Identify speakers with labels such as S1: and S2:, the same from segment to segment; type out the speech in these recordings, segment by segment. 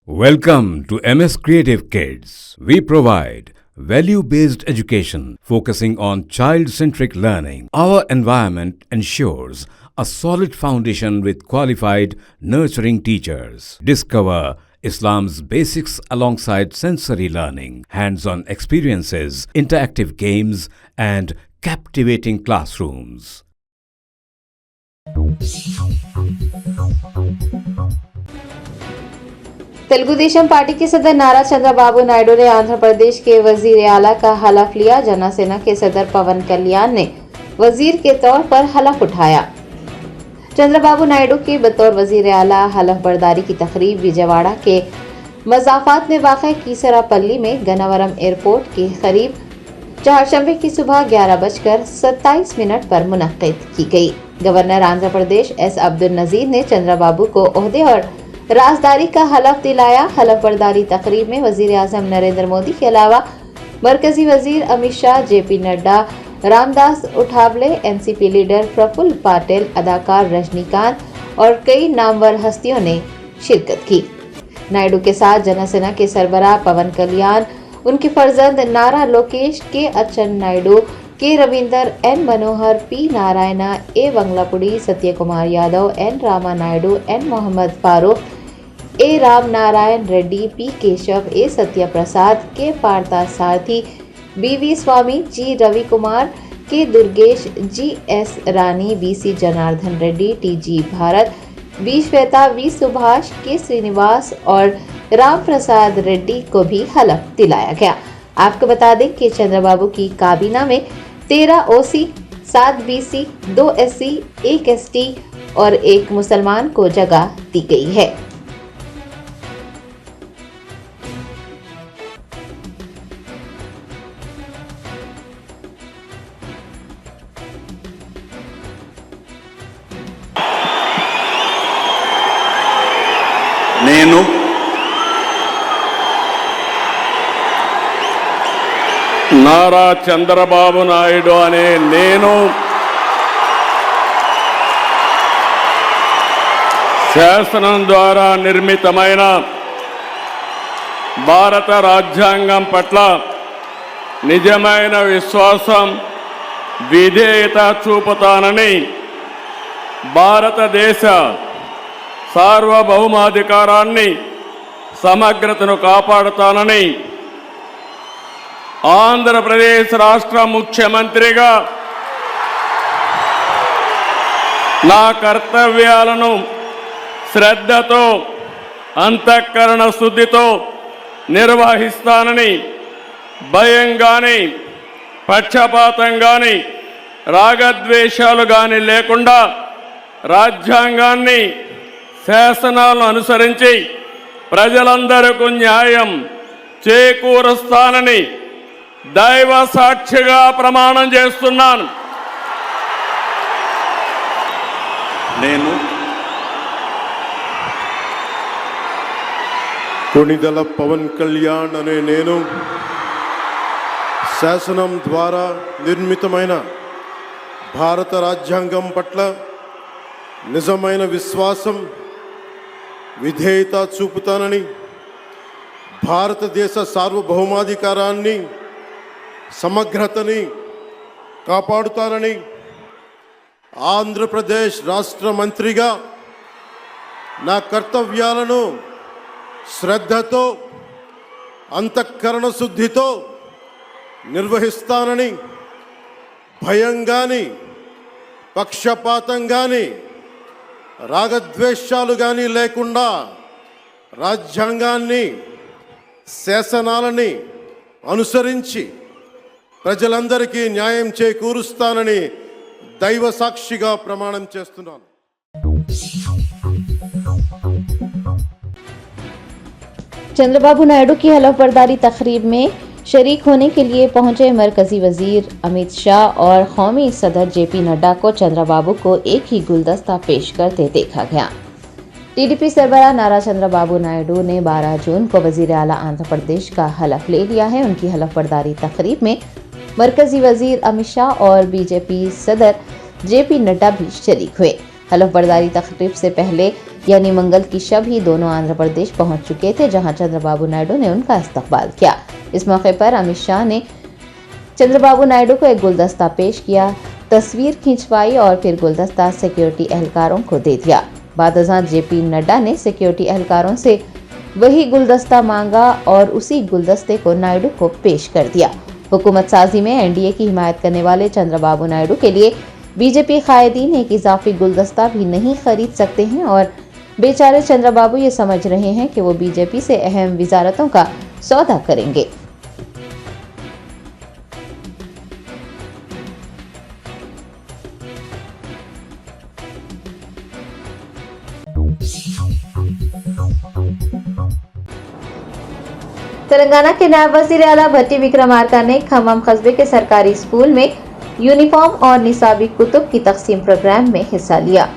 S1: Welcome to MS Creative Kids. We provide value-based education focusing on child-centric learning. Our environment ensures a solid foundation with qualified, nurturing teachers. Discover Islam's basics alongside sensory learning, hands-on experiences, interactive games, and captivating classrooms.
S2: Telugu Desam party के सदर नारा चंद्रबाबू नायडू ने आंध्र प्रदेश के वजीर आला का हलफ लिया। जनसेना के सदर पवन कल्याण ने वजीर के तौर पर हलफ उठाया। चंद्रबाबू नायडू की बतौर वजीर आला हलफ बर्दारी की तकरीब विजयवाड़ा के मज़ाफात में वाक़ कीसरापल्ली में गन्नावरम एयरपोर्ट के करीब चारशंबे की सुबह 11:27 पर मुनक्किद की गई। गवर्नर आंध्र प्रदेश एस अब्दुल नजीर ने चंद्रबाबू को ओहदे और राजदारी का हलफ दिलाया। हलफ बर्दारी तकरीब में वजीर आजम नरेंद्र मोदी के अलावा मरकजी वजीर Amit Shah, JP Nadda, Ramdas Athawale, NCP leader Praful Patel, अदाकार रजनीकांत और कई नामवर हस्तियों ने शिरकत की। नायडू के साथ जनसेना के सरबराह पवन कल्याण, उनके फर्जंद नारा लोकेश, के अच्चन नायडू, के रविंदर, एन मनोहर, पी नारायणा, ए वंगलापुड़ी, सत्य कुमार यादव, एन रामा नायडू, एन मोहम्मद फारूक, ए राम नारायण रेड्डी, पी केशव, ए सत्य प्रसाद, के पार्था सारथी, बीवी स्वामी, जी Ravi Kumar, K Durgesh, G S Rani, BC Janardhan Reddy, T G Bharat, V Shweta, V Subhash, K Srinivas और राम प्रसाद रेड्डी को भी हलफ दिलाया गया। आपको बता दें कि चंद्रबाबू की काबीना में 13 ओसी, 7 बीसी, 2 एससी, 1 एसटी और 1 मुसलमान को जगह दी गई है।
S3: నేను నారా చంద్రబాబు నాయుడు అనే నేను శాసనం ద్వారా నిర్మితమైన భారత రాజ్యాంగం పట్ల నిజమైన విశ్వాసం, విధేయత చూపుతానని, భారతదేశ సార్వభౌమాధికారాన్ని, సమగ్రతను కాపాడుతానని, ఆంధ్రప్రదేశ్ రాష్ట్ర ముఖ్యమంత్రిగా నా కర్తవ్యాలను శ్రద్ధతో, అంతఃకరణ శుద్ధితో నిర్వహిస్తానని, భయం గాని, పక్షపాతం గాని, రాగద్వేషాలు గాని లేకుండా రాజ్యాంగాన్ని, శాసనాలను అనుసరించి ప్రజలందరికీ న్యాయం చేకూరుస్తానని దైవ సాక్షిగా ప్రమాణం చేస్తున్నాను.
S4: నేను కొణిదెల పవన్ కళ్యాణ్ అనే నేను శాసనం ద్వారా నిర్మితమైన భారత రాజ్యాంగం పట్ల నిజమైన విశ్వాసం, విధేయత చూపుతానని, భారతదేశ సార్వభౌమాధికారాన్ని, సమగ్రతని కాపాడుతానని, ఆంధ్రప్రదేశ్ రాష్ట్ర మంత్రిగా నా కర్తవ్యాలను శ్రద్ధతో, అంతఃకరణ శుద్ధితో నిర్వహిస్తానని, భయం గాని, పక్షపాతం గాని, రాగద్వేషాలు గాని లేకుండా రాజ్యాంగాన్ని, శాసనాలని అనుసరించి ప్రజలందరికీ న్యాయం చేకూరుస్తానని దైవ సాక్షిగా ప్రమాణం చేస్తున్నాను.
S2: चंद्रबाबू नायडू की हलफ बर्दारी तकरीब में शरीक होने के लिए पहुंचे मरकजी वजीर अमित शाह और कौमी सदर जेपी नड्डा को चंद्रबाबू को एक ही गुलदस्ता पेश करते देखा गया। टीडीपी सरबराह नारा चंद्रबाबू नायडू ने 12 जून को वजीर आला आंध्र प्रदेश का हलफ ले लिया है। उनकी हलफ बर्दारी तकरीब में मरकजी वजीर अमित शाह और बीजेपी सदर जेपी नड्डा भी शरीक हुए। हलफ बर्दारी तकरीब से पहले यानी मंगल की शब ही दोनों आंध्र प्रदेश पहुंच चुके थे, जहां चंद्रबाबू नायडू ने उनका इस्तकबाल किया। इस मौके पर अमित शाह ने चंद्रबाबू नायडू को एक गुलदस्ता पेश किया, तस्वीर खिंचवाई और फिर गुलदस्ता सिक्योरिटी एहलकारों को दे दिया। बाद अज़ां जेपी नड्डा ने सिक्योरिटी एहलकारों से वही गुलदस्ता मांगा और उसी गुलदस्ते को नायडू को पेश कर दिया। हुकूमत साजी में एनडीए की हिमायत करने वाले चंद्रबाबू नायडू के लिए बीजेपी कायदीन एक इजाफी गुलदस्ता भी नहीं खरीद सकते हैं और बेचारे चंद्रबाबू ये समझ रहे हैं कि वो बीजेपी से अहम विजारतों का सौदा करेंगे। तेलंगाना के नायब वजीर आला भट्टी विक्रमार्का ने खम्मम कस्बे के सरकारी स्कूल में यूनिफॉर्म और निसाबी कुतुब की तकसीम प्रोग्राम में हिस्सा लिया।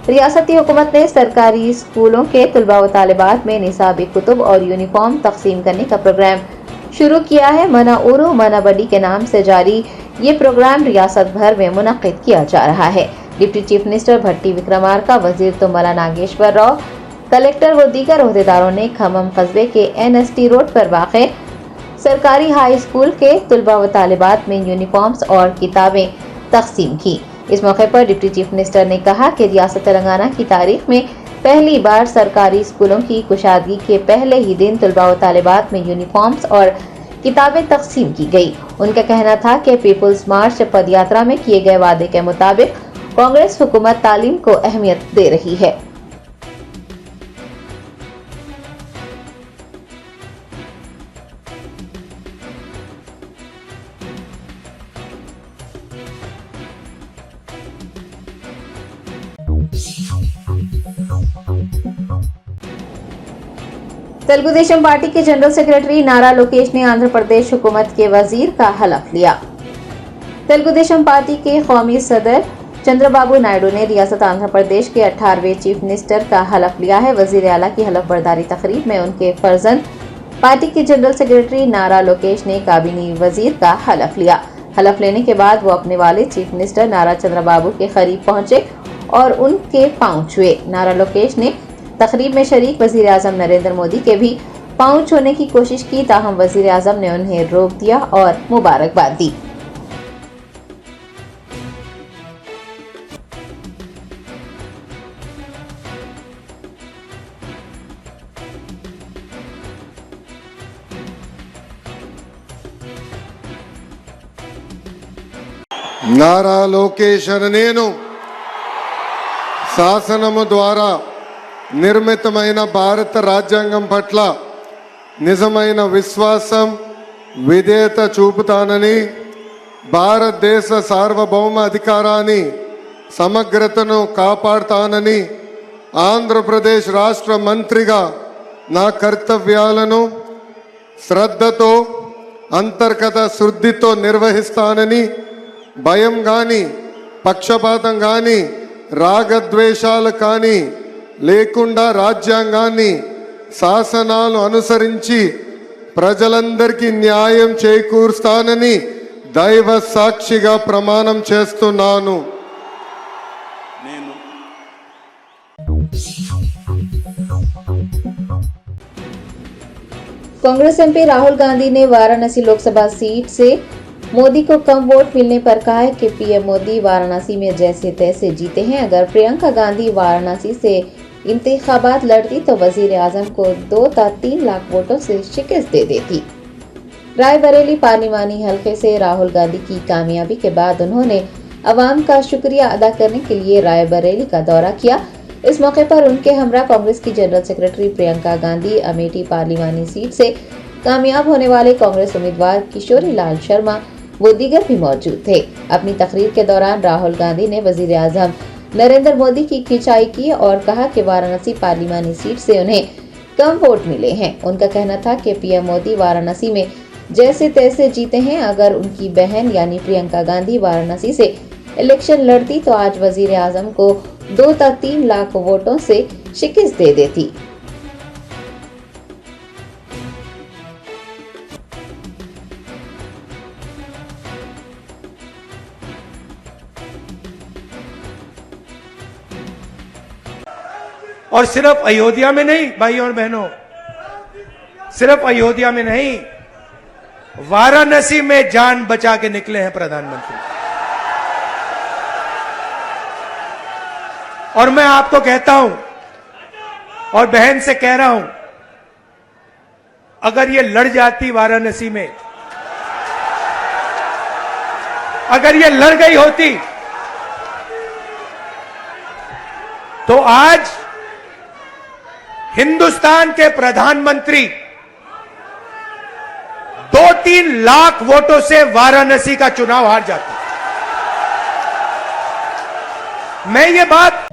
S2: रियासती हुकूमत ने सरकारी स्कूलों के तलबा व तालिबात में निसाबी कुतुब और यूनिफॉर्म तकसीम करने का प्रोग्राम शुरू किया है। मना उरू मना बडी के नाम से जारी ये प्रोग्राम रियासत भर में मुनक्किद किया जा रहा है। डिप्टी चीफ मिनिस्टर भट्टी विक्रमार्का, वजीर तुम्बला नागेश्वर राव, कलेक्टर व दीगर ओहदेदारों ने खम्मम कस्बे के एनएसटी रोड पर वाक़े सरकारी हाई स्कूल के तलबा व तालिबात में यूनिफॉर्म्स और किताबें तकसीम की। इस मौके पर डिप्टी चीफ मिनिस्टर ने कहा कि रियासत तेलंगाना की तारीख में पहली बार सरकारी स्कूलों की कुशादगी के पहले ही दिन तलबा व तालिबात में यूनिफॉर्म्स और किताबें तकसीम की गई। उनका कहना था कि पीपुल्स मार्च पदयात्रा में किए गए वादे के मुताबिक कांग्रेस हुकूमत तालीम को अहमियत दे रही है। तेलुगु देशम पार्टी के जनरल सेक्रेटरी नारा लोकेश ने आंध्र प्रदेश हुकूमत के वजीर का हलफ लिया। तेलुगु देशम पार्टी के कौमी सदर चंद्रबाबू नायडू ने रियासत आंध्र प्रदेश के 18वें चीफ मिनिस्टर का हलफ लिया है। वजीर आला की हलफ बर्दारी तकरीब में उनके फर्जंद पार्टी के जनरल सेक्रेटरी नारा लोकेश ने काबीनी वजीर का हलफ लिया। हलफ लेने के बाद वो अपने वाले चीफ मिनिस्टर नारा चंद्रबाबू के करीब पहुंचे और उनके पांव छुए। नारा लोकेश ने तकरीब में शरीक वजीर आजम नरेंद्र मोदी के भी पांव छूने की कोशिश की, ताहम वजीर आजम ने उन्हें रोक दिया और मुबारकबाद दी।
S4: నారా లోకేష్ అనే నేను శాసనము ద్వారా నిర్మితమైన భారత రాజ్యాంగం పట్ల నిజమైన విశ్వాసం విధేయత చూపుతానని, భారతదేశ సార్వభౌమ అధికారాన్ని సమగ్రతను కాపాడుతానని, ఆంధ్రప్రదేశ్ రాష్ట్ర మంత్రిగా నా కర్తవ్యాలను శ్రద్ధతో అంతర్గత శుద్ధితో నిర్వహిస్తానని, భయం కానీ పక్షపాతం కానీ రాగద్వేషాలు కానీ లేకుండా రాజ్యాంగాన్ని శాసనాలు అనుసరించి ప్రజలందరికీ న్యాయం చేకూరుస్తానని దైవ సాక్షిగా ప్రమాణం చేస్తున్నాను।
S2: कांग्रेस एमपी राहुल गांधी ने वाराणसी लोकसभा सीट से मोदी को कम वोट मिलने पर कहा है कि पीएम मोदी वाराणसी में जैसे तैसे जीते हैं। अगर प्रियंका गांधी वाराणसी से इंतखाबात लड़ती तो वजीर आजम को 2 या 3 लाख वोटों से शिकस्त दे देती। रायबरेली पार्लिमानी हलके से राहुल गांधी की कामयाबी के बाद उन्होंने अवाम का शुक्रिया अदा करने के लिए रायबरेली का दौरा किया। इस मौके पर उनके हमरा कांग्रेस की जनरल सेक्रेटरी प्रियंका गांधी, अमेठी पार्लिमानी सीट से कामयाब होने वाले कांग्रेस उम्मीदवार किशोरी लाल शर्मा वो दीगर भी मौजूद थे। अपनी तकरीर के दौरान राहुल गांधी ने वजीर आजम नरेंद्र मोदी की खिंचाई की और कहा कि वाराणसी पार्लिमानी सीट से उन्हें कम वोट मिले हैं। उनका कहना था कि पीएम मोदी वाराणसी में जैसे तैसे जीते हैं। अगर उनकी बहन यानी प्रियंका गांधी वाराणसी से इलेक्शन लड़ती तो आज वजीर आजम को 2 या 3 लाख वोटों से शिकस्त दे देती।
S5: और सिर्फ अयोध्या में नहीं भाइयों और बहनों, सिर्फ अयोध्या में नहीं, वाराणसी में जान बचा के निकले हैं प्रधानमंत्री। और मैं आपको कहता हूं और बहन से कह रहा हूं, अगर ये लड़ जाती वाराणसी में, अगर ये लड़ गई होती तो आज हिंदुस्तान के प्रधानमंत्री 2-3 लाख वोटों से वाराणसी का चुनाव हार जाते। मैं ये बात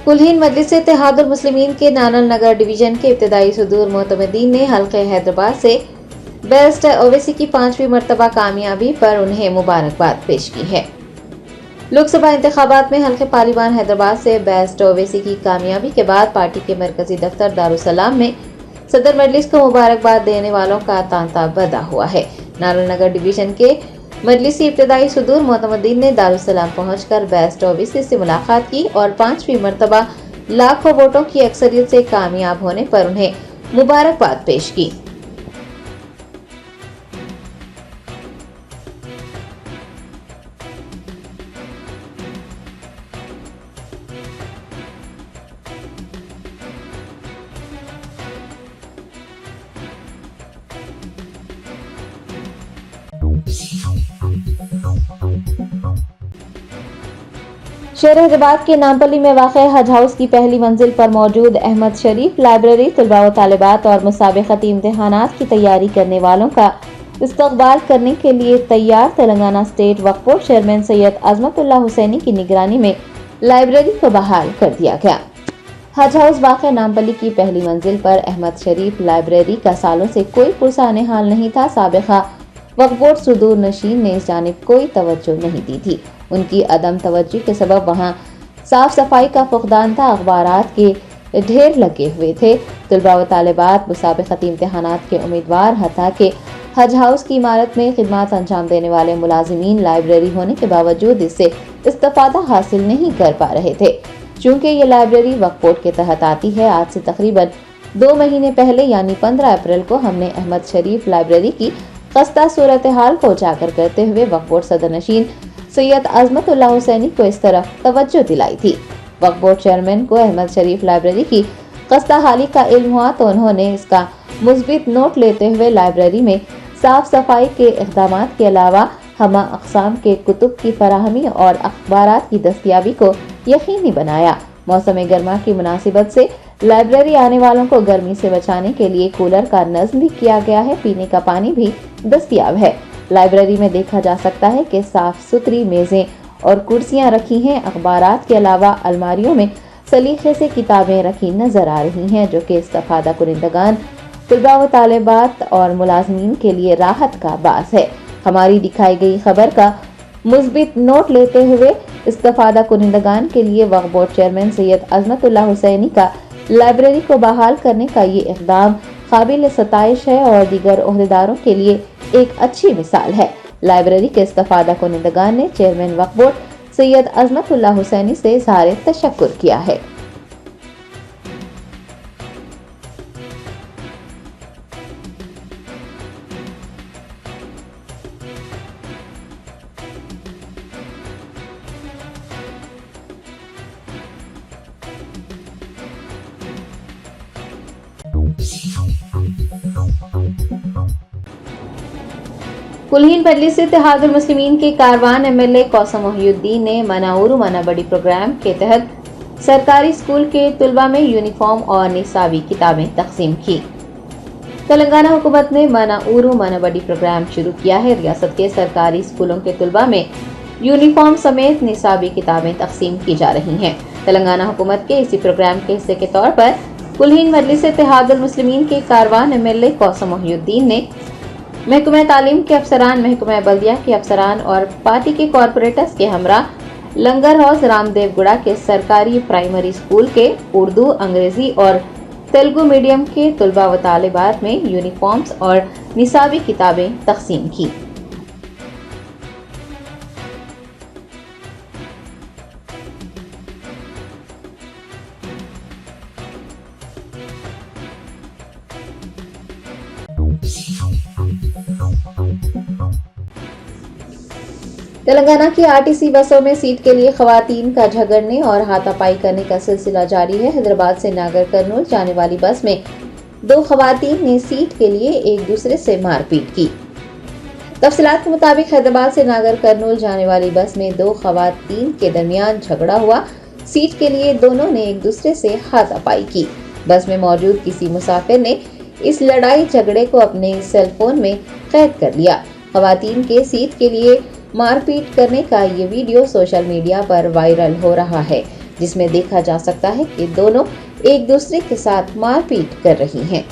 S2: कुलहीन मजलिस इत्तेहादुल मुस्लिमीन के नानल नगर डिवीजन के इब्तदाई सदूर मोतमदीन ने हल्के हैदराबाद से बेस्ट ओवैसी की 5वीं मर्तबा कामयाबी पर उन्हें मुबारकबाद पेश की है। लोकसभा इंतखाबात में हल्के पालीवान हैदराबाद से बेस्ट ओवैसी की कामयाबी के बाद पार्टी के मरकजी दफ्तर दारुसलाम में सदर मजलिस को मुबारकबाद देने वालों का तांता बंधा हुआ है। नानल नगर डिवीजन के मजलिसी इब्तदाई सदूर मोतमदीन ने दारुसलाम पहुंचकर बेस्ट ओवैसी से मुलाकात की और 5वीं मर्तबा लाखों वोटों की अक्सरियत से कामयाब होने पर उन्हें मुबारकबाद पेश की। शहर हैदराबाद के नामपल्ली में वाक़ हज हाउस की पहली मंजिल पर मौजूद अहमद शरीफ लाइब्रेरी तलबा व तालिबात और मुसाबिक़ती इम्तिहानात की तैयारी करने वालों का इस्तकबाल करने के लिए तैयार। Telangana state Waqf board chairman Syed Azmatullah Hussaini की निगरानी में लाइब्रेरी को बहाल कर दिया गया। हज हाउस वाक़ नामपल्ली की पहली मंजिल पर अहमद शरीफ लाइब्रेरी का सालों से कोई पुरसाने हाल नहीं था। साबिक़ा वक्फ बोर्ड सुदूर नशीन ने इस जानिब कोई तवज्जो नहीं दी थी। उनकी अदम तवज्जो के सबब वहाँ साफ सफाई का फुकदान था, अखबारात के ढेर लगे हुए थे। तलबा व तालिबात, मुसाबिक़ती इम्तिहानात के उम्मीदवार, हत्ता के हज हाउस की इमारत में खिदमत अंजाम देने वाले मुलाजिमीन लाइब्रेरी होने के बावजूद इससे इस्तेफादा हासिल नहीं कर पा रहे थे। चूँकि ये लाइब्रेरी वक्फ बोर्ड के तहत आती है, आज से तकरीबन 2 महीने पहले यानी 15 अप्रैल को हमने अहमद शरीफ लाइब्रेरी की खस्ता सूरत हाल को उजागर करते हुए वक्फ बोर्ड सदर नशीन सैयद अजमतुल्लाह हुसैनी को इस तरफ तवज्जो दिलाई थी। वक्फ बोर्ड चेयरमैन को अहमद शरीफ लाइब्रेरी की खस्ता हाली का इल्म हुआ तो उन्होंने इसका मुस्बित नोट लेते हुए लाइब्रेरी में साफ सफाई के इक़दामात के अलावा हमा अक़साम के कुतुब की फराहमी और अखबारात की दस्तियाबी को यकीनी बनाया। मौसम गर्मा की मुनासिबत से लाइब्रेरी आने वालों को गर्मी से बचाने के लिए कूलर का नज़्म भी किया गया है। पीने का पानी भी दस्तियाब है। लाइब्रेरी में देखा जा सकता है कि साफ सुथरी मेज़ें और कुर्सियां रखी हैं। अखबारात के अलावा अलमारियों में सलीके से किताबें रखी नजर आ रही हैं, जो कि इस्तेफादा कुनिंदगान, तलबा व तालिबात और मुलाजमीन के लिए राहत का बास है। हमारी दिखाई गई खबर का मुस्बित नोट लेते हुए इस्तेफादा कुनिंदगान के लिए वक्फ बोर्ड चेयरमैन सैयद अजमतुल्लाह हुसैनी का लाइब्रेरी को बहाल करने का ये इक़दाम काबिल सताइश है और दीगर ओहदेदारों के लिए एक अच्छी मिसाल है। लाइब्रेरी के इस्तेफादा कुनिंदगान ने चेयरमैन वक्फ बोर्ड सैयद अजमतुल्लाह हुसैनी से इज़हार तशक्कुर किया है। कुलहीन मजलिस इत्तेहादुल मुस्लिमीन के कारवान एमएलए कौसम मोहिउद्दीन ने मनाउरु मनाबड़ी प्रोग्राम के तहत सरकारी स्कूल के तुलबा में यूनिफॉर्म और निसाबी किताबें तकसीम की। तेलंगाना हुकूमत ने मनाउरु मनाबड़ी प्रोग्राम शुरू किया है। रियासत के सरकारी स्कूलों के तुलबा में यूनिफॉर्म समेत निसाबी किताबें तकसीम की जा रही हैं। तेलंगाना हुकूमत के इसी प्रोग्राम के हिस्से के तौर पर कुलहीन मजलिस इत्तेहादुल मुस्लिमीन के कारवान एमएलए कौसम मोहिउद्दीन ने महकमा तालीम के अफसरान, महकमा बल्दिया के अफसरान और पार्टी के कॉरपोरेटर्स के हमरा लंगर हाउस रामदेवगुड़ा के सरकारी प्राइमरी स्कूल के उर्दू, अंग्रेजी और तेलुगु मीडियम के तलबा व तालिबात में यूनिफॉर्म्स और निसाबी किताबें तकसीम की। तेलंगाना की आरटीसी बसों में सीट के लिए खवातीन का झगड़ने और हाथापाई करने का सिलसिला जारी है। हैदराबाद से नागर कर्नूल जाने वाली बस में 2 खवातीन ने सीट के लिए एक दूसरे से मारपीट की। तफसीलात के मुताबिक हैदराबाद से नागर कर्नूल जाने वाली बस में 2 खवातीन के दरमियान झगड़ा हुआ। सीट के लिए दोनों ने एक दूसरे से हाथापाई की। बस में मौजूद किसी मुसाफिर ने इस लड़ाई झगड़े को अपने सेलफोन में कैद कर लिया। खवातीन के सीट के लिए मारपीट करने का ये वीडियो सोशल मीडिया पर वायरल हो रहा है, जिसमें देखा जा सकता है कि दोनों एक दूसरे के साथ मारपीट कर रही हैं।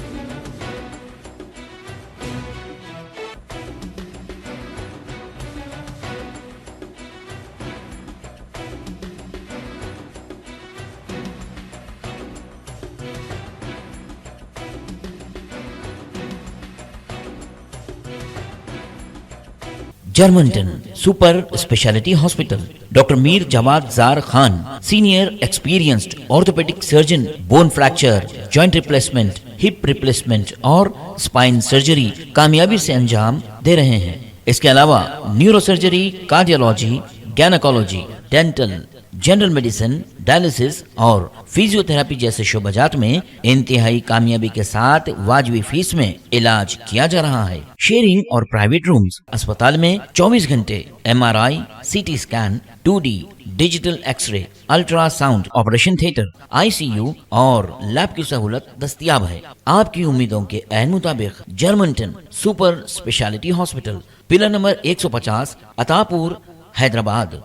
S6: Germanton super speciality hospital, doctor Mir Jawad Zar Khan, senior experienced orthopaedic surgeon, bone fracture, joint replacement, hip replacement और स्पाइन सर्जरी कामयाबी से अंजाम दे रहे हैं। इसके अलावा neuro surgery, cardiology, gynaecology, dental, general medicine, dialysis और फिजियोथेरेपी जैसे शोबाजात में इंतहाई कामयाबी के साथ वाजबी फीस में इलाज किया जा रहा है। शेयरिंग और प्राइवेट रूम्स। अस्पताल में 24 घंटे MRI, CT scan, 2D digital x ray, ultrasound, operation theatre, ICU और लैब की सहूलत दस्तयाब है। आपकी उम्मीदों के ऐन मुताबिक Germanton super speciality hospital, pillar number 150, Attapur, Hyderabad.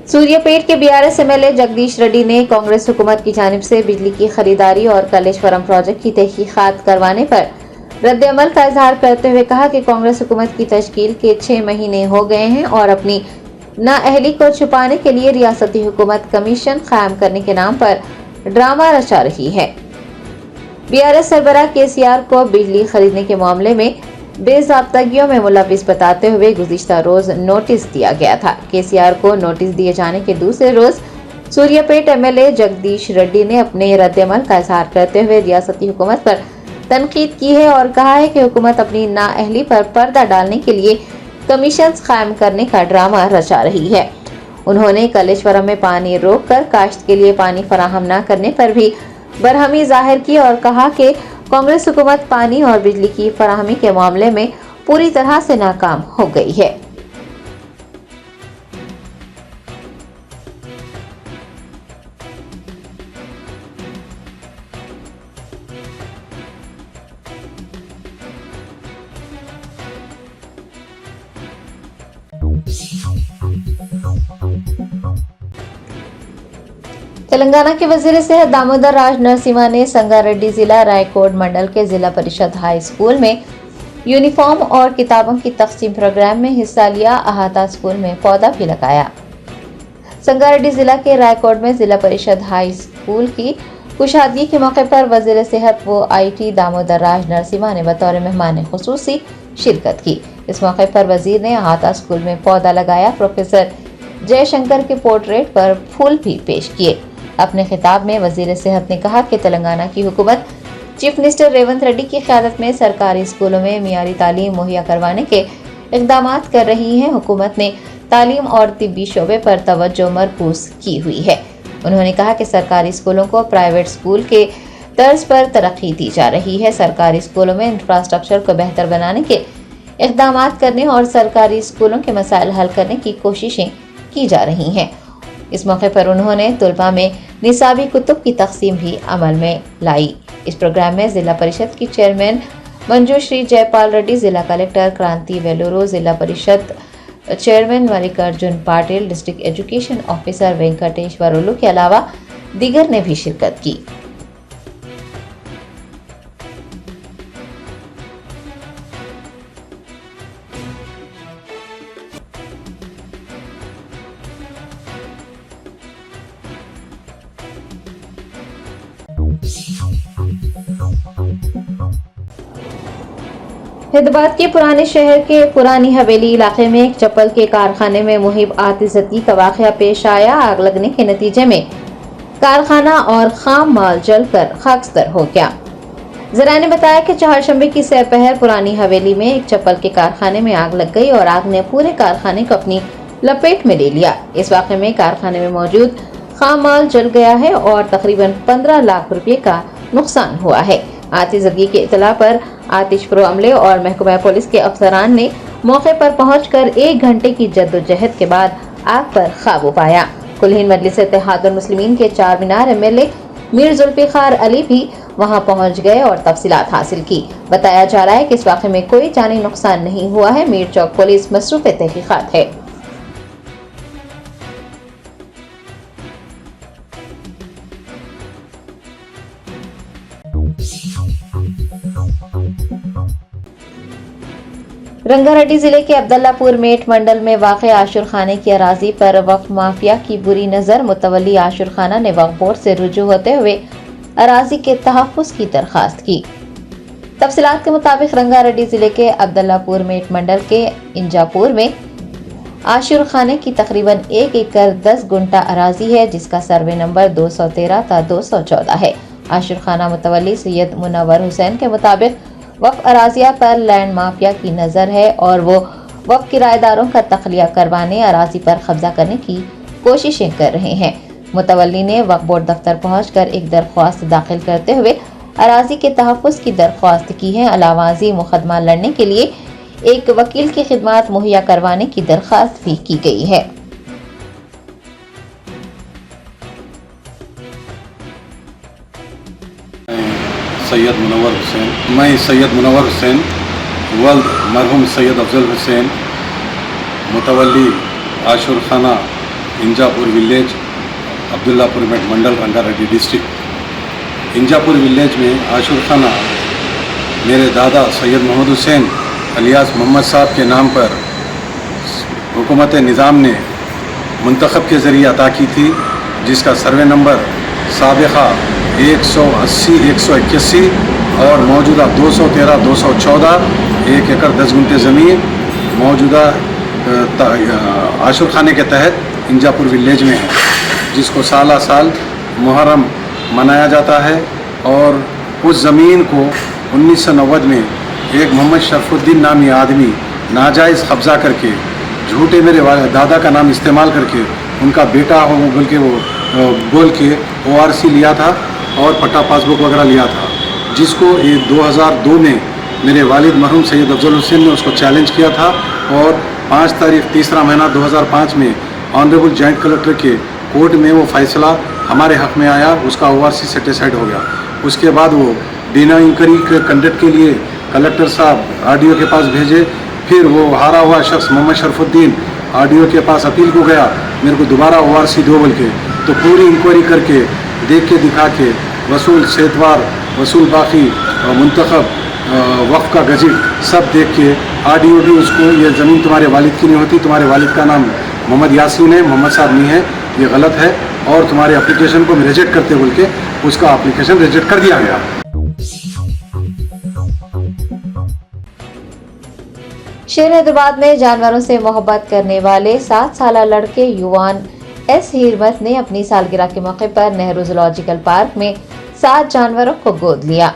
S2: Suryapet के बीआरएस एमएलए जगदीश रेड्डी ने कांग्रेस हुकूमत की जानिब से बिजली की खरीदारी और कलेश्वरम प्रोजेक्ट की तहकीकात करवाने पर रद्द-ए-अमल का इजहार करते हुए कहा कि कांग्रेस हुकूमत की तश्कील के 6 महीने हो गए हैं और अपनी नाअहली को छुपाने के लिए रियासती हुकूमत कमीशन कायम करने के नाम पर ड्रामा रचा रही है। बीआरएस सरबराह केसीआर को बिजली खरीदने के मामले में बेज़ाब्तगियों में मुलविस बताते हुए गुज़िश्ता रोज नोटिस दिया गया था। केसीआर को नोटिस दिए जाने के दूसरे रोज सूर्यापेट एमएलए जगदीश रेड्डी ने अपने रद्द-ए-अमल का इजहार करते हुए रियासती हुकूमत पर तनकीद की है और कहा है कि हुकूमत अपनी नाअहली पर पर्दा डालने के लिए कमीशन कायम करने का ड्रामा रचा रही है। उन्होंने कलेश्वरम में पानी रोककर काश्त के लिए पानी फराहम न करने पर भी बरहमी जाहिर की और कहा कि कांग्रेस हुकूमत पानी और बिजली की फराहमी के मामले में पूरी तरह से नाकाम हो गई है। तेलंगाना के वजीर सेहत दामोदर राज नरसिम्हा ने संगारेड्डी जिला रायकोट मंडल के जिला परिषद हाई स्कूल में यूनिफॉर्म और किताबों की तकसीम प्रोग्राम में हिस्सा लिया। अहाता स्कूल में पौधा भी लगाया। संगारेड्डी जिला के रायकोट में जिला परिषद हाई स्कूल की कुशादगी के मौके पर वजीर सेहत व IT दामोदर राज नरसिम्हा ने बतौर मेहमान खुसूसी शिरकत की। इस मौके पर वजीर ने अहाता स्कूल में पौधा लगाया। प्रोफेसर जयशंकर के पोर्ट्रेट पर फूल भी पेश किए। अपने खिताब में वजीर सेहत ने कहा कि तेलंगाना की हुकूमत चीफ मिनिस्टर रेवंत रेड्डी की क़यादत में सरकारी स्कूलों में मियारी तालीम मुहैया करवाने के इक़दामात कर रही है। हुकूमत ने तालीम और तिब्बी शोबे पर तवज्जो मरकूज की हुई है। उन्होंने कहा कि सरकारी स्कूलों को प्राइवेट स्कूल के तर्ज पर तरक्की दी जा रही है। सरकारी स्कूलों में इंफ्रास्ट्रक्चर को बेहतर बनाने के इक़दामात करने और सरकारी स्कूलों के मसाइल हल करने की कोशिशें की जा रही हैं। इस मौके पर उन्होंने तुलबा में निसाबी कुतुब की तकसीम भी अमल में लाई। इस प्रोग्राम में जिला परिषद की चेयरमैन मंजूश्री जयपाल रेड्डी, जिला कलेक्टर क्रांति वेलूरो, zilla parishad chairman Mallikarjun Patil, district education officer Venkateshwarlu के अलावा दीगर ने भी शिरकत की। हैदराबाद के पुराने शहर के पुरानी हवेली इलाके में एक चप्पल के कारखाने में मुहिब आतिशबाजी का वाकया पेश आया। आग लगने के नतीजे में कारखाना और खाम माल जलकर खाकस्तर हो गया। जरा ने बताया कि चहारशंबे की सहपहर पुरानी हवेली में एक चप्पल के कारखाने में आग लग गई और आग ने पूरे कारखाने को अपनी लपेट में ले लिया। इस वाक़े में कारखाने में मौजूद खाम माल जल गया है और तकरीबन 15 लाख रुपए का नुकसान हुआ है। आतिशज़दगी की इत्तला पर आतिशप्रो अमले और महकमा पुलिस के अफसरान ने मौके पर पहुंचकर 1 घंटे की जद्दोजहद के बाद आग पर काबू पाया। कुल-हिंद मजलिस इत्तेहादुल मुस्लिमीन के 4 मीनार एमएलए मीर जुल्फिकार अली भी वहां पहुंच गए और तफसीलात हासिल की। बताया जा रहा है कि इस वाक़े में कोई जानी नुकसान नहीं हुआ है। मीर चौक पुलिस मसरूफ तहकीकात है। रंगारेड्डी जिले के अब्दुल्लापुर मेट मंडल में वाक़ आशुर खाने की अराजी पर वक्फ माफिया की बुरी नज़र। मुतवल्ली आशुर खाना ने वक्फ बोर्ड से रुजू होते हुए अराजी के तहफ़्फ़ुज़ की दरख्वास्त की। तफसीलात के मुताबिक रंगारेड्डी जिले के अब्दुल्लापुर मेट मंडल के इंजापुर में आशुर खाने की तकरीबन 1 एकड़ 10 गुंटा अराजी है, जिसका सर्वे नंबर 213 ता 214 है। आशुर खाना मुतवल्ली सैयद मुनव्वर हुसैन के मुताबिक वक्फ अराजिया पर लैंड माफिया की नज़र है और वो वक्फ किराएदारों का तखलिया करवाने अराजी पर कब्जा करने की कोशिशें कर रहे हैं। मुतवल्ली ने वक्फ बोर्ड दफ्तर पहुंचकर एक दरख्वास्त दाखिल करते हुए अराजी के तहफ़्फ़ुज़ की दरख्वास्त की है। अलावाजी मुकदमा लड़ने के लिए एक वकील की खिदमत मुहैया करवाने की दरख्वास्त भी की गई है।
S7: सैयद मुनव्वर हुसैन। मैं सैयद मुनव्वर हुसैन वल्द मरहूम सैयद अफजल हुसैन मुतवल्ली आशुर खाना इंजापुर विलेज अब्दुल्लापुर मेट मंडल रंगारेड्डी डिस्ट्रिक्ट। इंजापुर विलेज में आशुर खाना मेरे दादा सैयद मोहम्मद हुसैन अलियास मोहम्मद साहब के नाम पर हुकूमत निज़ाम ने मुंतखब के ज़रिए अता की थी, जिसका सर्वे नंबर साबिक़ा 180, 181 और मौजूदा 213, 214 1 एकड़ 10 गुंटे ज़मीन मौजूदा आशुर खाने के तहत इंजापुर विलेज में है, जिसको साला साल मुहर्रम मनाया जाता है। और उस ज़मीन को 1990 में एक मोहम्मद शरफुद्दीन नामी आदमी नाजायज़ कब्ज़ा करके झूठे मेरे दादा का नाम इस्तेमाल करके उनका बेटा हो बोल के ORC लिया था और पट्टा पासबुक वगैरह लिया था, जिसको 2002 में मेरे वालिद मरहूम सैयद अफजल हुसैन ने उसको चैलेंज किया था और 5 तारीख 3 महीना 2005 में ऑनरेबल जॉइंट कलेक्टर के कोर्ट में वो फैसला हमारे हक़ में आया, उसका ORC सेटिस्फाइड हो गया। उसके बाद वो बिना इंक्वायरी के कंडक्ट के लिए कलेक्टर साहब RDO के पास भेजे। फिर वो हारा हुआ शख्स मोहम्मद शरफुद्दीन RDO के पास अपील को गया, मेरे को दोबारा ORC दो बोल के, तो पूरी इंक्वायरी करके देख के दिखा के वसूल सेतवार वसूल बाकी मुंतखब वक्फ का गज़ट सब देख के RDO भी उसको ये ज़मीन तुम्हारे वालिद की नहीं होती, तुम्हारे वालिद का नाम मोहम्मद यासीन है, मोहम्मद साहब नहीं है, ये गलत है और तुम्हारे एप्लीकेशन को रिजेक्ट करते बोल के उसका एप्लीकेशन रिजेक्ट कर दिया गया।
S2: शेर हैदराबाद में जानवरों से मोहब्बत करने वाले 7 साला लड़के युवान S हिरमत ने अपनी सालगिरह के मौके पर नेहरू जूलॉजिकल पार्क में 7 जानवरों को गोद लिया।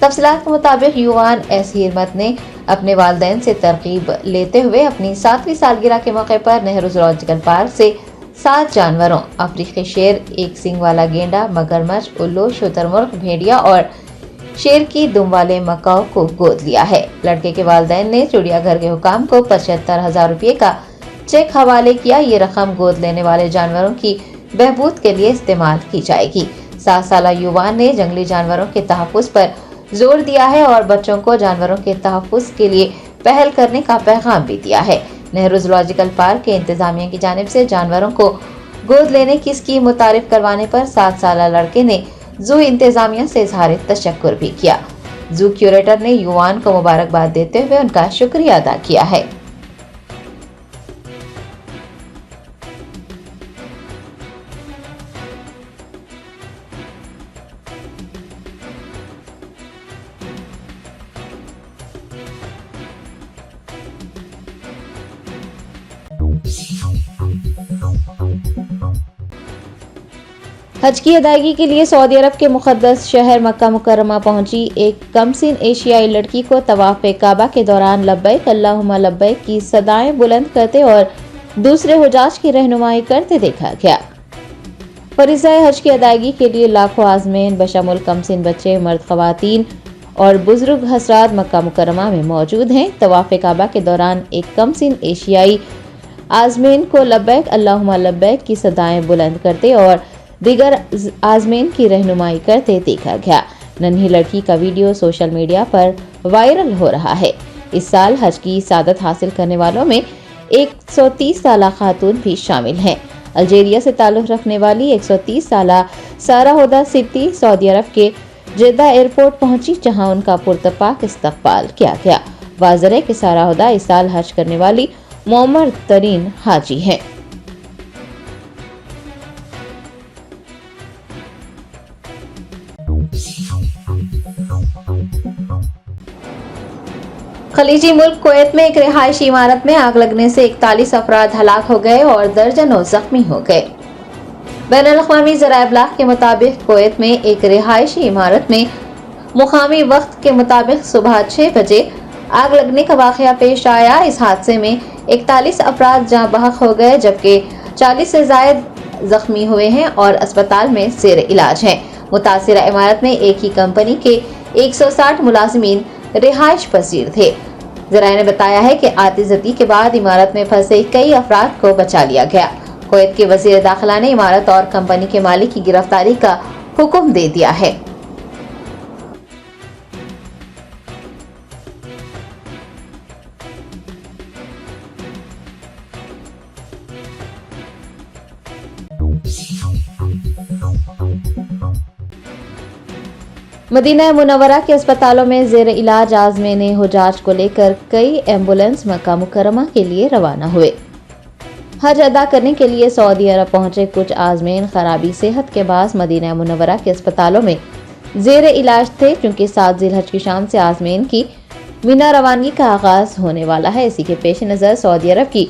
S2: तफसीलात के मुताबिक युवान S हिरमत ने अपने वालिदैन से तरकीब लेते हुए अपनी 7वीं सालगिरह के मौके पर नेहरू जूलॉजिकल पार्क से 7 जानवरों अफ्रीकी शेर, एक सींग वाला गेंडा, मगरमच्छ, उल्लू, शुतुरमुर्ग, भेड़िया और शेर की दुम वाले मकाओ को गोद लिया है। लड़के के वालिदैन ने चिड़ियाघर के हुकाम को 75,000 रुपये का चेक हवाले किया। ये रकम गोद लेने वाले जानवरों की बहबूद के लिए इस्तेमाल की जाएगी। 7 साला युवान ने जंगली जानवरों के तहफ़्फ़ुज़ पर जोर दिया है और बच्चों को जानवरों के तहफ़्फ़ुज़ के लिए पहल करने का पैगाम भी दिया है। नेहरू जूलॉजिकल पार्क के इंतजामिया की जानिब से जानवरों को गोद लेने की स्कीम मुतारिफ करवाने पर 7 साला लड़के ने जू इंतजामिया से इजहार तशक्कुर भी किया। जू क्यूरेटर ने युवान को मुबारकबाद देते हुए उनका शुक्रिया अदा किया है। हज की अदायगी के लिए सऊदी अरब के मुक़द्दस शहर मक्का मुकर्रमा पहुंची एक कमसिन एशियाई लड़की को तवाफ काबा के दौरान लब्बैक अल्लाहुम्मा लब्बैक की सदाएं बुलंद करते और दूसरे हुजाज की रहनुमाई करते देखा गया। फरीज़ा हज की अदायगी के लिए लाखों आज़मीन बशमुल कमसिन बच्चे, मर्द, ख़वातीन और बुजुर्ग हज़रात मक्का मुकर्रमा में मौजूद हैं। तवाफ काबा के दौरान एक कमसिन एशियाई आज़मीन को लब्बैक अल्लाहुम्मा लब्बैक की सदाएं बुलंद करते और दीगर आज़मीन की रहनुमाई करते देखा गया। नन्ही लड़की का वीडियो सोशल मीडिया पर वायरल हो रहा है। इस साल हज की सादत हासिल करने वालों में 130 साला खातून भी शामिल हैं। अल्जीरिया से ताल्लुक़ रखने वाली 130 साला सारा हुदा सिद्दी सऊदी अरब के जेद्दा एयरपोर्ट पहुंची, जहां उनका पुरतपाक इस्तकबाल किया गया। वाज़ेह है कि सारा हुदा इस साल हज करने वाली मोमर तरीन हाजी हैं। खलीजी मुल्क कुवैत में एक रिहायशी इमारत में आग लगने से 41 अफराद हलाक हो गए और दर्जनों जख्मी हो गए। बैनुल-अक़वामी ज़राए इब्लाग के मुताबिक कुवैत में एक रिहायशी इमारत में मुकामी वक्त के मुताबिक सुबह 6 बजे आग लगने का वाक़या पेश आया। इस हादसे में 41 अफराद जाँ बहक हो गए, जबकि 40 से ज़ायद जख्मी हुए हैं और अस्पताल में ज़ेर इलाज हैं। मुतासिरा इमारत में एक ही कंपनी के 160 मुलाजिमीन रिहाइश पसीर थे। ज़राए ने बताया है कि आतिज़ती के बाद इमारत में फंसे कई अफराद को बचा लिया गया। कुवैत के वज़ीर दाखिला ने इमारत और कंपनी के मालिक की गिरफ्तारी का हुक्म दे दिया है। मदीना मुनव्वरा के अस्पतालों में ज़ेर इलाज आज़मीन हुजाज को लेकर कई एम्बुलेंस मक्का मुकर्रमा के लिए रवाना हुए। हज अदा करने के लिए सऊदी अरब पहुंचे कुछ आज़मीन खराबी सेहत के बाद मदीना मुनव्वरा के अस्पतालों में ज़ेर इलाज थे, क्योंकि 7 ज़िलहज की शाम से आज़मीन की मीना रवानगी का आगाज होने वाला है। इसी के पेश नज़र सऊदी अरब की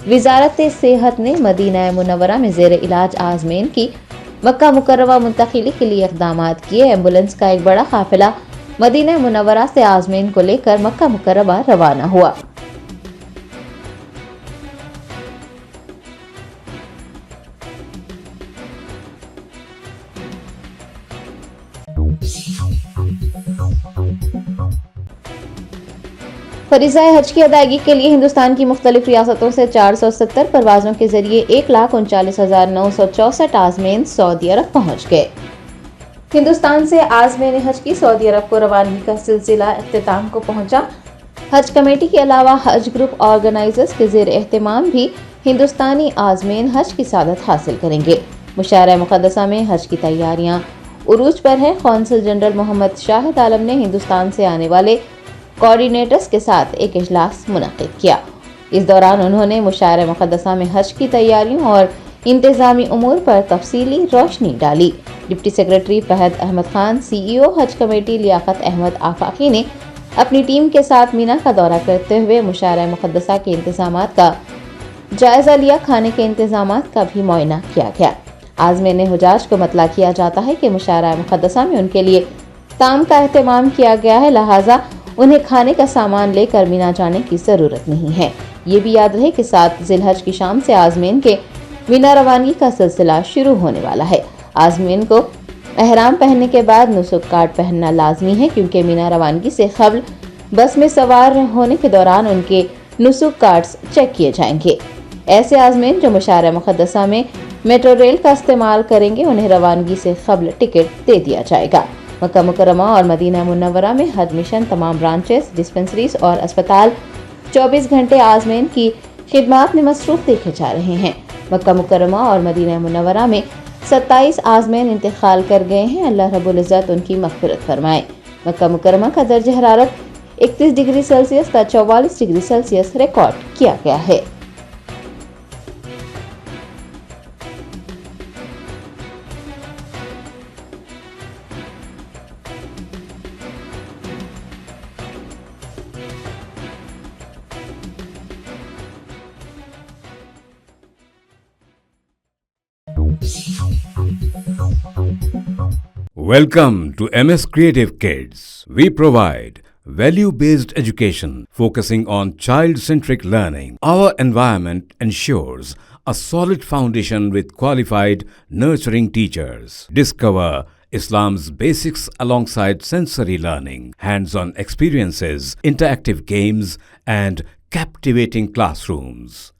S2: वजारत सेहत ने मदीना मुनव्वरा में ज़ेर इलाज आज़मीन की मक्का मुकर्रमा मुंतकिली के लिए इक़दाम किए। एम्बुलेंस का एक बड़ा काफिला मदीना मुनव्वरा से आज़मीन को लेकर मक्का मुकर्रमा रवाना हुआ। फरीज़ा हज की अदायगी के लिए हिंदुस्तान की मुख्तलिफ रियासतों से 470 परवाजों के जरिए 1,39,964 आज़मीन सऊदी अरब पहुँच गए। हिंदुस्तान से आज़मीन हज की सऊदी अरब को रवानगी का सिलसिला इख्तिताम को पहुँचा। हज कमेटी के अलावा हज ग्रुप ऑर्गेनाइजर्स के ज़ेर एहतमाम भी हिंदुस्तानी आज़मीन हज की सादत हासिल करेंगे। मुशारा मुक़द्दसा में हज की तैयारियाँ उरूज पर है। कौंसल जनरल मोहम्मद शाहिद आलम ने हिंदुस्तान से आने वाले कोऑर्डिनेटर्स के साथ एक इजलास मुनक़िद किया। इस दौरान उन्होंने मुशारा मुक़द्दसा में हज की तैयारियों और इंतज़ामी उमूर पर तफसीली रोशनी डाली। Deputy secretary Fahad Ahmed Khan, CEO Haj committee Liaqat Ahmed Afaqi ने अपनी टीम के साथ मीना का दौरा करते हुए मुशारा मुक़द्दसा के इंतज़ामात का जायज़ा लिया। खाने के इंतज़ामात का भी मुआयना किया गया। आज़मीन हुजाज को मतला किया जाता है कि मुशारा मुक़द्दसा में उनके लिए ताम का अहतमाम किया गया है, लिहाजा उन्हें खाने का सामान लेकर मीना जाने की ज़रूरत नहीं है। ये भी याद रहे कि 7 ज़िलहज की शाम से आज़मीन के मीना रवानगी का सिलसिला शुरू होने वाला है। आज़मीन को एहराम पहनने के बाद नुसुक कार्ड पहनना लाजमी है, क्योंकि मीना रवानगी से क़ब्ल बस में सवार होने के दौरान उनके नुसुक कार्ड्स चेक किए जाएंगे। ऐसे आज़मीन जो मुशारा मुक़द्दसा में मेट्रो रेल का इस्तेमाल करेंगे, उन्हें रवानगी से क़ब्ल टिकट दे दिया जाएगा। मक्का मुकर्रमा और मदीना मुनव्वरा में हज मिशन तमाम ब्रांचेस, डिस्पेंसरीज और अस्पताल 24 घंटे आज़मीन की खिदमात में मसरूफ़ देखे जा रहे हैं। मक्का मुकर्रमा और मदीना मुनव्वरा में 27 आज़मीन इंतकाल कर गए हैं। अल्लाह रब्बुल इज़्ज़त उनकी मग़फ़िरत फरमाए। मक्का मुकर्रमा का दर्जा हरारत 31 डिग्री सेल्सियस का 44 डिग्री सेल्सियस रिकॉर्ड किया गया है।
S8: No.
S1: Welcome to MS Creative Kids. We provide value-based education focusing on child-centric learning. Our environment ensures a solid foundation with qualified, nurturing teachers. Discover Islam's basics alongside sensory learning, hands-on experiences, interactive games, and captivating classrooms.